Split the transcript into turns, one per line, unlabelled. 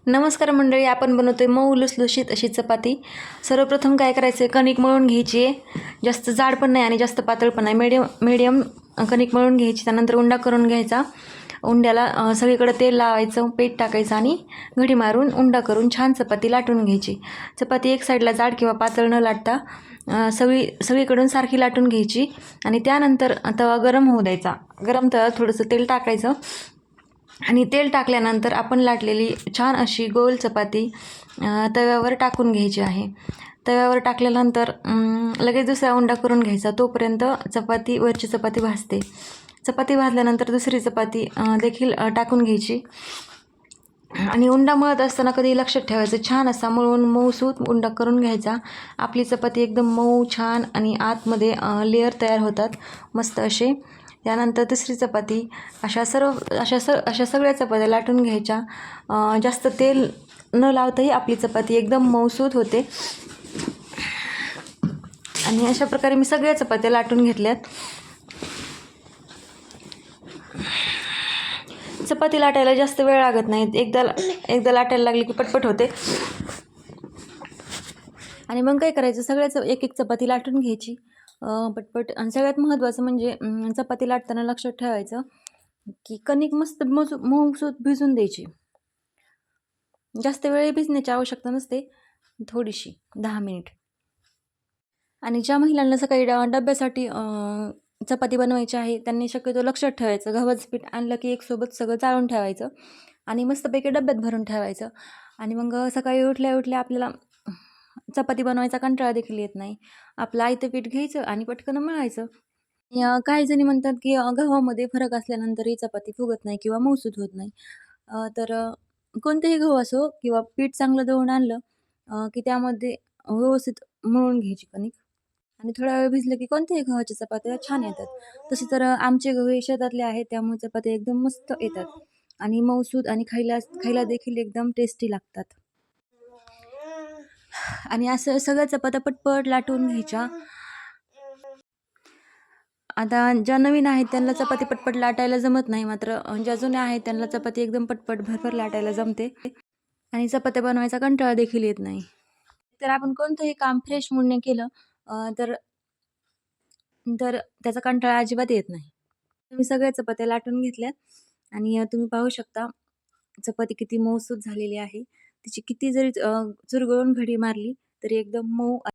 नमस्कार मंडळी, आपण बनवतोय मऊ लुसलुशीत अशी चपाती. सर्वप्रथम काय करायचं आहे, कणिक मळून घ्यायची आहे. जास्त जाड पण नाही आणि जास्त पातळ पण नाही, मीडियम कणिक मळून घ्यायची. त्यानंतर उंडा करून घ्यायचा. उंड्याला सगळीकडे तेल लावायचं, पीठ टाकायचं आणि घडी मारून उंडा करून छान चपाती लाटून घ्यायची. चपाती एक साईडला जाड किंवा पातळ न लाटता सगळीकडून सारखी लाटून घ्यायची. आणि त्यानंतर तवा गरम होऊ द्यायचा. गरम तव्यात थोडंसं तेल टाकायचं आणि तेल टाकल्यानंतर आपण लाटलेली छान अशी गोल चपाती तव्यावर टाकून घ्यायची आहे. तव्यावर टाकल्यानंतर लगेच दुसरा उंडा करून घ्यायचा. तोपर्यंत वरची चपाती भाजते. चपाती भाजल्यानंतर दुसरी चपाती देखील टाकून घ्यायची. आणि उंडा मळत असताना कधी लक्षात ठेवायचं, छान असा मळून मऊसूत उंडा करून घ्यायचा. आपली चपाती एकदम मऊ छान आणि आतमध्ये लेअर तयार होतात मस्त असे. त्यानंतर तिसरी चपाती अशा सगळ्या चपात्या लाटून घ्यायच्या. जास्त तेल न लावताही आपली चपाती एकदम मऊसूत होते. आणि अशा प्रकारे मी सगळ्या चपात्या लाटून घेतल्यात. चपाती लाटायला जास्त वेळ लागत नाही, एकदा लाटायला लागली की पटपट होते. आणि मग काय करायचं, सगळ्याच एक एक चपाती लाटून घ्यायची पटपट. आणि सगळ्यात महत्त्वाचं म्हणजे चपाती लाटताना लक्षात ठेवायचं की कणिक मस्त मऊसूत भिजून द्यायची. जास्त वेळ भिजण्याची आवश्यकता नसते, थोडीशी 10 मिनिट. आणि ज्या महिलांना सकाळी डब्यासाठी चपाती बनवायची आहे त्यांनी शक्यतो लक्षात ठेवायचं, गव्हाचं पीठ आणलं की एकसोबत सगळं चाळून ठेवायचं आणि मस्तपैकी डब्यात भरून ठेवायचं. आणि मग सकाळी उठल्या उठल्या आपल्याला चपाती बनवायचा कंटाळा देखील येत नाही. आपलं आयतं पीठ घ्यायचं आणि पटकन मळायचं. काही जणी म्हणतात की गव्हामध्ये फरक असल्यानंतरही चपाती फुगत नाही किंवा मऊसूत होत नाही. तर कोणतेही गहू असो किंवा पीठ चांगलं दळून आणलं की त्यामध्ये व्यवस्थित मळून घ्यायची कणिक. आणि थोडा वेळ भिजलं की कोणत्याही गव्हाच्या चपात्या छान येतात. तसे तर आमचे गहू हे शेतातले आहेत, त्यामुळे चपात्या एकदम मस्त येतात आणि मऊसूत आणि खायला देखील एकदम टेस्टी लागतात. आणि असं सगळ्या चपात्या पटपट लाटून घ्यायच्या. आता ज्या नवीन आहेत त्यांना चपाती पटपट लाटायला जमत नाही, मात्र ज्या जुन्या आहेत त्यांना चपाती एकदम पटपट भरभर लाटायला जमते आणि चपात्या बनवायचा कंटाळा देखील येत नाही. तर आपण कोणतंही काम फ्रेश मूडने केलं तर त्याचा कंटाळा अजिबात येत नाही. मी सगळ्या चपात्या लाटून घेतल्यात आणि तुम्ही पाहू शकता चपाती किती मऊसूत झालेली आहे. तिची किती जरी चुरगळून घडी मारली तरी एकदम मऊ